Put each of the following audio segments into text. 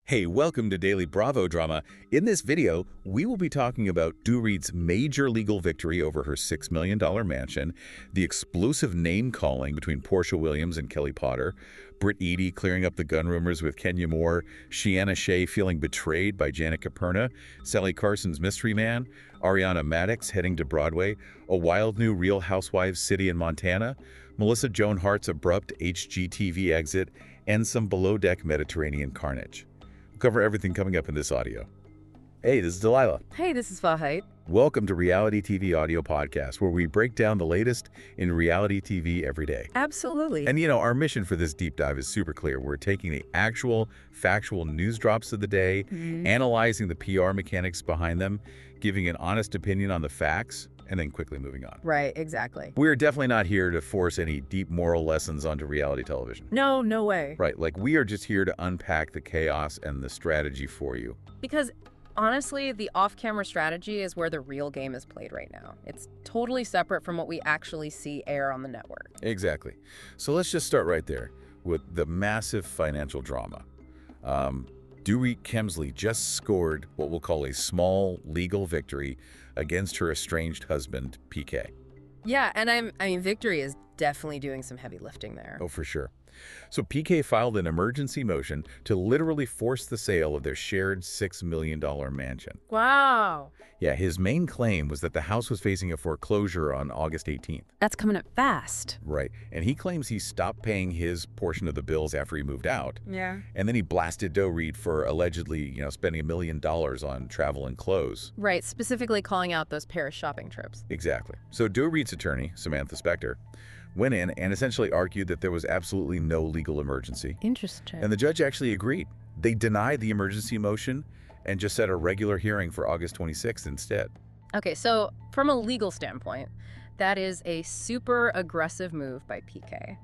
Hey, welcome to Daily Bravo Drama. In this video, we will be talking about Dorit's major legal victory over her $6 million mansion, the explosive name-calling between Portia Williams and Kelly Potter, Britt Eady clearing up the gun rumors with Kenya Moore, Shiana Shea feeling betrayed by Janet Caperna, Sally Carson's mystery man, Ariana Maddox heading to Broadway, a wild new Real Housewives city in Montana, Melissa Joan Hart's abrupt HGTV exit, and some below-deck Mediterranean carnage. Cover everything coming up in this audio. Hey, this is Delilah. Hey, this is Fahite. Welcome to Reality TV Audio Podcast, where we break down the latest in reality TV every day. Absolutely. And our mission for this deep dive is super clear. We're taking the actual, factual news drops of the day, analyzing the PR mechanics behind them, giving an honest opinion on the facts, and then quickly moving on. Right, exactly. We're definitely not here to force any deep moral lessons onto reality television. No way. Right, we are just here to unpack the chaos and the strategy for you. Because honestly, the off-camera strategy is where the real game is played right now. It's totally separate from what we actually see air on the network. Exactly. So let's just start right there with the massive financial drama. Dorit Kemsley just scored what we'll call a small legal victory against her estranged husband, PK. Yeah, and I mean, Victory is definitely doing some heavy lifting there. Oh, for sure. So PK filed an emergency motion to literally force the sale of their shared $6 million mansion. Wow. Yeah, his main claim was that the house was facing a foreclosure on August 18th. That's coming up fast. Right. And he claims he stopped paying his portion of the bills after he moved out. Yeah. And then he blasted Dorit for allegedly, spending $1 million on travel and clothes. Right, specifically calling out those Paris shopping trips. Exactly. So Dorit's attorney, Samantha Spector, went in and essentially argued that there was absolutely no legal emergency. Interesting. And the judge actually agreed. They denied the emergency motion and just set a regular hearing for August 26th instead. Okay, so from a legal standpoint, that is a super aggressive move by PK.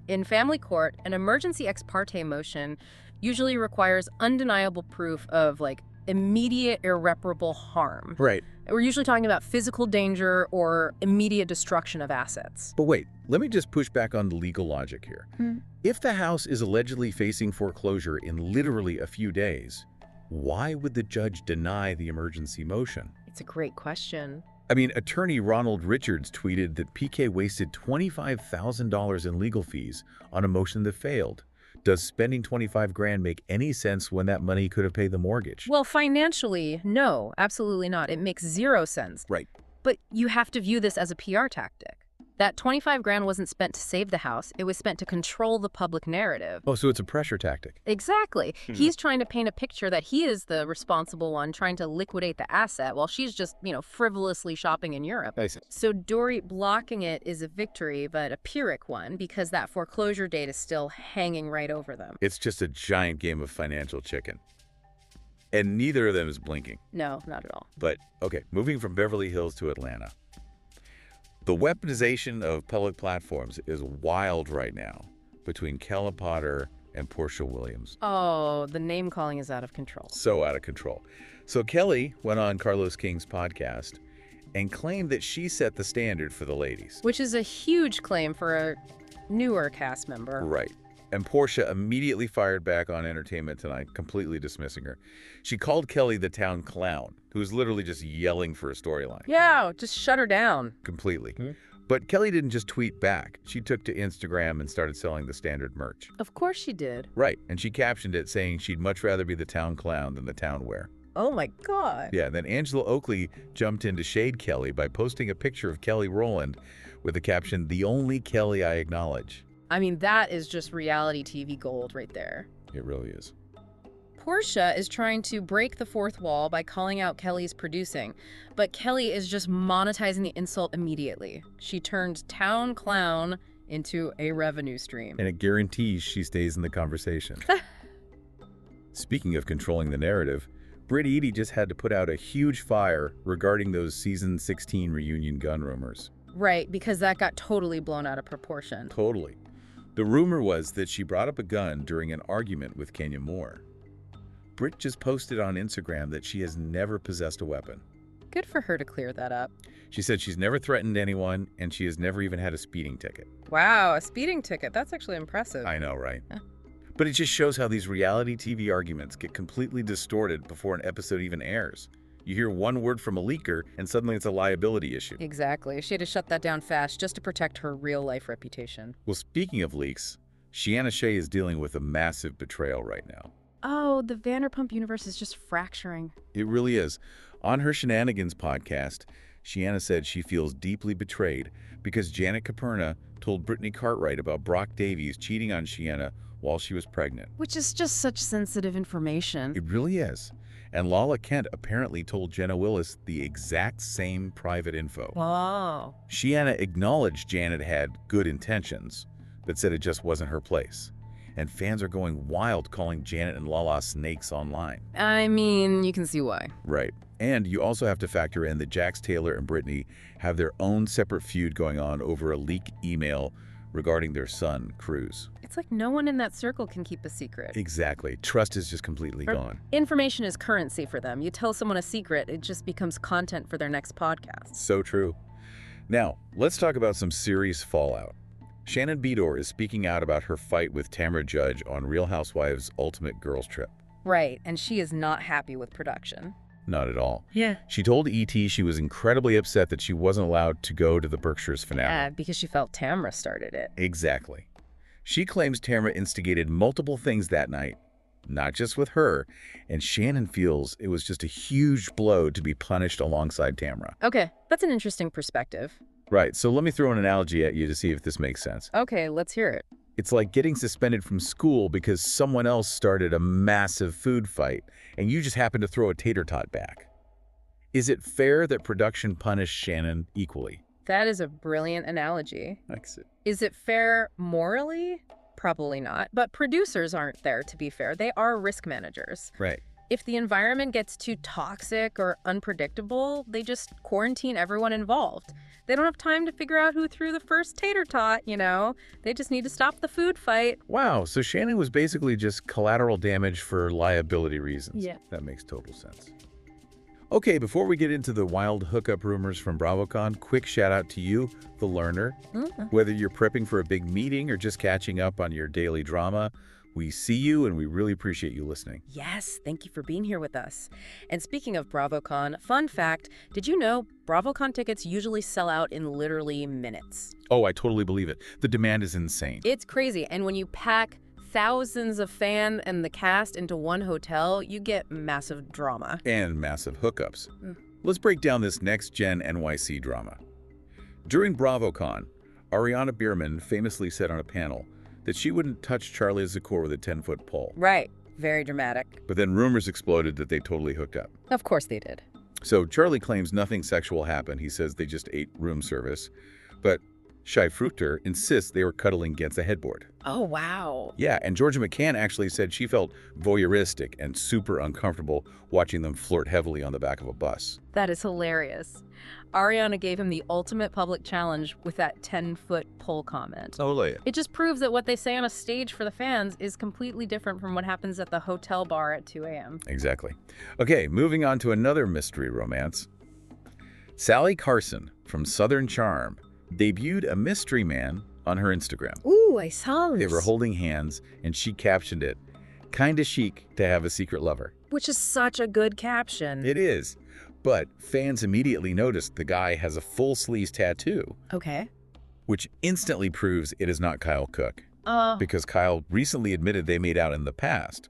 In family court, an emergency ex parte motion usually requires undeniable proof of immediate irreparable harm. Right. We're usually talking about physical danger or immediate destruction of assets. But wait, let me just push back on the legal logic here. If the house is allegedly facing foreclosure in literally a few days, why would the judge deny the emergency motion? It's a great question. I mean, attorney Ronald Richards tweeted that PK wasted $25,000 in legal fees on a motion that failed. Does spending $25,000 make any sense when that money could have paid the mortgage? Well, financially, no, absolutely not. It makes zero sense. Right. But you have to view this as a PR tactic. That $25,000 wasn't spent to save the house. It was spent to control the public narrative. Oh, so it's a pressure tactic. Exactly. He's trying to paint a picture that he is the responsible one trying to liquidate the asset while she's just, frivolously shopping in Europe. I see. So Dorit blocking it is a victory, but a Pyrrhic one, because that foreclosure date is still hanging right over them. It's just a giant game of financial chicken. And neither of them is blinking. No, not at all. But, okay, moving from Beverly Hills to Atlanta. The weaponization of public platforms is wild right now between Kelly Potter and Portia Williams. Oh, the name calling is out of control. So out of control. So Kelly went on Carlos King's podcast and claimed that she set the standard for the ladies. Which is a huge claim for a newer cast member. Right. And Portia immediately fired back on Entertainment Tonight, completely dismissing her. She called Kelly the town clown, who was literally just yelling for a storyline. Yeah, just shut her down. Completely. But Kelly didn't just tweet back. She took to Instagram and started selling the standard merch. Of course she did. Right. And she captioned it saying she'd much rather be the town clown than the town wear. Oh my God. Yeah, then Angela Oakley jumped in to shade Kelly by posting a picture of Kelly Rowland with the caption, "The only Kelly I acknowledge." I mean, that is just reality TV gold right there. It really is. Portia is trying to break the fourth wall by calling out Kelly's producing, but Kelly is just monetizing the insult immediately. She turned town clown into a revenue stream. And it guarantees she stays in the conversation. Speaking of controlling the narrative, Britt Eady just had to put out a huge fire regarding those season 16 reunion gun rumors. Right, because that got totally blown out of proportion. Totally. The rumor was that she brought up a gun during an argument with Kenya Moore. Britt just posted on Instagram that she has never possessed a weapon. Good for her to clear that up. She said she's never threatened anyone, and she has never even had a speeding ticket. Wow, a speeding ticket. That's actually impressive. I know, right? But it just shows how these reality TV arguments get completely distorted before an episode even airs. You hear one word from a leaker, and suddenly it's a liability issue. Exactly. She had to shut that down fast just to protect her real-life reputation. Well, speaking of leaks, Shiana Shea is dealing with a massive betrayal right now. Oh, the Vanderpump universe is just fracturing. It really is. On her Shenanigans podcast, Shiana said she feels deeply betrayed because Janet Caperna told Brittany Cartwright about Brock Davies cheating on Shiana while she was pregnant. Which is just such sensitive information. It really is. And Lala Kent apparently told Jenna Willis the exact same private info. Wow. Shiana acknowledged Janet had good intentions, but said it just wasn't her place. And fans are going wild calling Janet and Lala snakes online. I mean, you can see why. Right. And you also have to factor in that Jax Taylor and Brittany have their own separate feud going on over a leaked email regarding their son, Cruz. It's like no one in that circle can keep a secret. Exactly. Trust is just completely gone. Information is currency for them. You tell someone a secret, it just becomes content for their next podcast. So true. Now, let's talk about some serious fallout. Shannon Beador is speaking out about her fight with Tamra Judge on Real Housewives' Ultimate Girls Trip. Right, and she is not happy with production. Not at all. Yeah. She told E.T. she was incredibly upset that she wasn't allowed to go to the Berkshires finale. Yeah, because she felt Tamra started it. Exactly. She claims Tamra instigated multiple things that night, not just with her, and Shannon feels it was just a huge blow to be punished alongside Tamra. Okay, that's an interesting perspective. Right, so let me throw an analogy at you to see if this makes sense. Okay, let's hear it. It's like getting suspended from school because someone else started a massive food fight and you just happened to throw a tater tot back. Is it fair that production punished Shannon equally? That is a brilliant analogy. Exit. Is it fair morally? Probably not. But producers aren't there to be fair. They are risk managers. Right. If the environment gets too toxic or unpredictable, they just quarantine everyone involved. They don't have time to figure out who threw the first tater tot, you know? They just need to stop the food fight. Wow, so Shannon was basically just collateral damage for liability reasons. Yeah. That makes total sense. Okay, before we get into the wild hookup rumors from BravoCon, quick shout out to you, the learner. Whether you're prepping for a big meeting or just catching up on your daily drama, we see you and we really appreciate you listening. Yes, thank you for being here with us. And speaking of BravoCon, fun fact, did you know BravoCon tickets usually sell out in literally minutes? Oh, I totally believe it. The demand is insane. It's crazy. And when you pack thousands of fans and the cast into one hotel, you get massive drama. And massive hookups. Let's break down this next-gen NYC drama. During BravoCon, Ariana Biermann famously said on a panel that she wouldn't touch Charlie Zakor with a 10-foot pole. Right. Very dramatic. But then rumors exploded that they totally hooked up. Of course they did. So Charlie claims nothing sexual happened. He says they just ate room service. But Shai Fruchter insists they were cuddling against a headboard. Oh, wow. Yeah, and Georgia McCann actually said she felt voyeuristic and super uncomfortable watching them flirt heavily on the back of a bus. That is hilarious. Ariana gave him the ultimate public challenge with that 10-foot pole comment. Totally. It just proves that what they say on a stage for the fans is completely different from what happens at the hotel bar at 2 a.m. Exactly. Okay, moving on to another mystery romance. Sally Carson from Southern Charm debuted a mystery man on her Instagram. Ooh, I saw this. They were holding hands, and she captioned it, "Kinda chic to have a secret lover." Which is such a good caption. It is. But fans immediately noticed the guy has a full sleeves tattoo, Okay. which instantly proves it is not Kyle Cook, because Kyle recently admitted they made out in the past.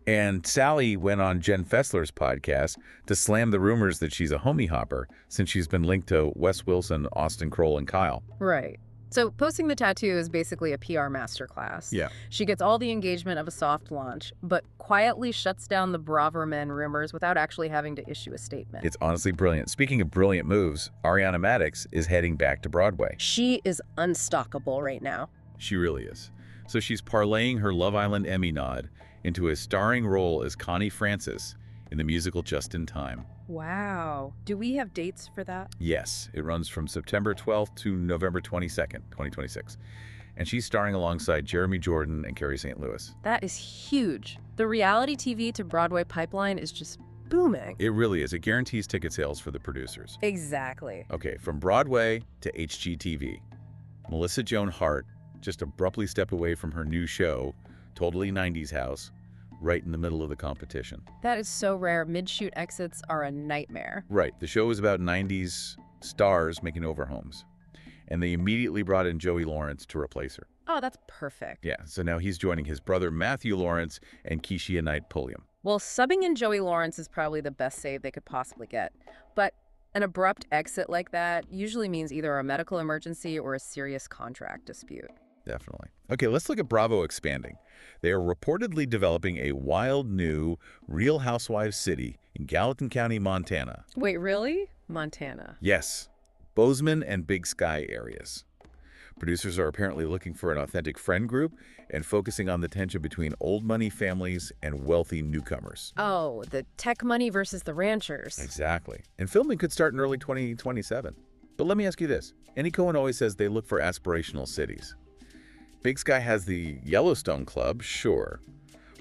And Sally went on Jen Fessler's podcast to slam the rumors that she's a homie hopper since she's been linked to Wes Wilson, Austin Kroll, and Kyle. Right. So posting the tattoo is basically a PR masterclass. Yeah. She gets all the engagement of a soft launch, but quietly shuts down the Bravoverse rumors without actually having to issue a statement. It's honestly brilliant. Speaking of brilliant moves, Ariana Madix is heading back to Broadway. She is unstoppable right now. She really is. So she's parlaying her Love Island Emmy nod into a starring role as Connie Francis in the musical Just in Time. Wow. Do we have dates for that? Yes, it runs from September 12th to November 22nd, 2026. And she's starring alongside Jeremy Jordan and Carrie St. Louis. That is huge. The reality TV to Broadway pipeline is just booming. It really is. It guarantees ticket sales for the producers. Exactly. Okay, from Broadway to HGTV. Melissa Joan Hart just abruptly stepped away from her new show Totally 90s house, right in the middle of the competition. That is so rare. Mid-shoot exits are a nightmare. Right. The show is about 90s stars making over homes. And they immediately brought in Joey Lawrence to replace her. Oh, that's perfect. Yeah, so now he's joining his brother Matthew Lawrence and Keishia Knight Pulliam. Well, subbing in Joey Lawrence is probably the best save they could possibly get. But an abrupt exit like that usually means either a medical emergency or a serious contract dispute. Definitely. Okay, let's look at Bravo expanding. They are reportedly developing a wild new Real Housewives city in Gallatin County, Montana. Wait, really? Montana. Yes, Bozeman and Big Sky areas. Producers are apparently looking for an authentic friend group and focusing on the tension between old money families and wealthy newcomers. Oh, the tech money versus the ranchers. Exactly. And filming could start in early 2027. But let me ask you this. Andy Cohen always says they look for aspirational cities. Big Sky has the Yellowstone Club, sure.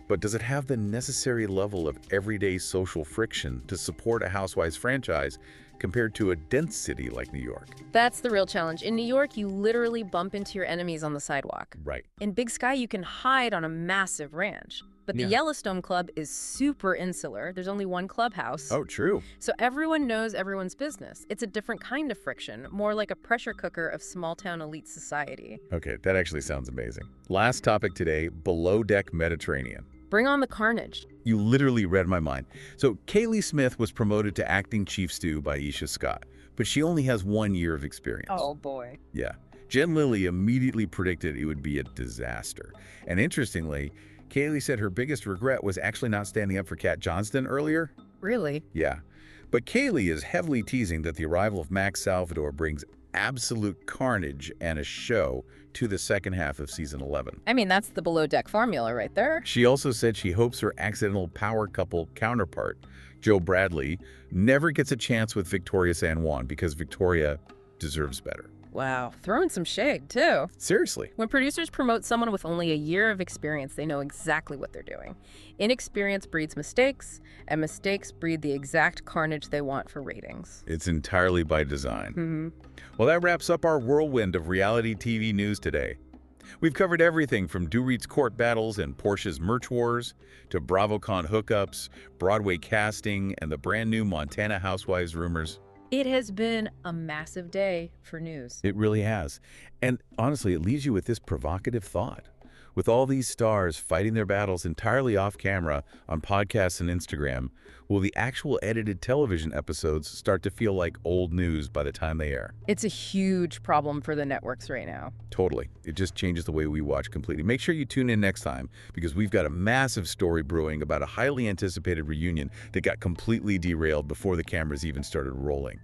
But does it have the necessary level of everyday social friction to support a Housewives franchise compared to a dense city like New York? That's the real challenge. In New York, you literally bump into your enemies on the sidewalk. Right. In Big Sky, you can hide on a massive ranch. But the Yellowstone Club is super insular. There's only one clubhouse. Oh, true. So everyone knows everyone's business. It's a different kind of friction, more like a pressure cooker of small-town elite society. Okay, that actually sounds amazing. Last topic today, below deck Mediterranean. Bring on the carnage. You literally read my mind. So Kaylee Smith was promoted to acting chief stew by Isha Scott, but she only has 1 year of experience. Oh, boy. Yeah. Jen Lilly immediately predicted it would be a disaster. And interestingly, Kaylee said her biggest regret was actually not standing up for Kat Johnston earlier. Really? Yeah. But Kaylee is heavily teasing that the arrival of Max Salvador brings absolute carnage and a show to the second half of season 11. I mean, that's the below-deck formula right there. She also said she hopes her accidental power couple counterpart, Joe Bradley, never gets a chance with Victoria San Juan because Victoria deserves better. Wow, throwing some shade, too. Seriously. When producers promote someone with only a year of experience, they know exactly what they're doing. Inexperience breeds mistakes, and mistakes breed the exact carnage they want for ratings. It's entirely by design. Mm-hmm. Well, that wraps up our whirlwind of reality TV news today. We've covered everything from Dorit's court battles and Portia's merch wars to BravoCon hookups, Broadway casting, and the brand new Montana Housewives rumors. It has been a massive day for news. It really has. And honestly, it leaves you with this provocative thought. With all these stars fighting their battles entirely off camera on podcasts and Instagram, will the actual edited television episodes start to feel like old news by the time they air? It's a huge problem for the networks right now. Totally. It just changes the way we watch completely. Make sure you tune in next time because we've got a massive story brewing about a highly anticipated reunion that got completely derailed before the cameras even started rolling.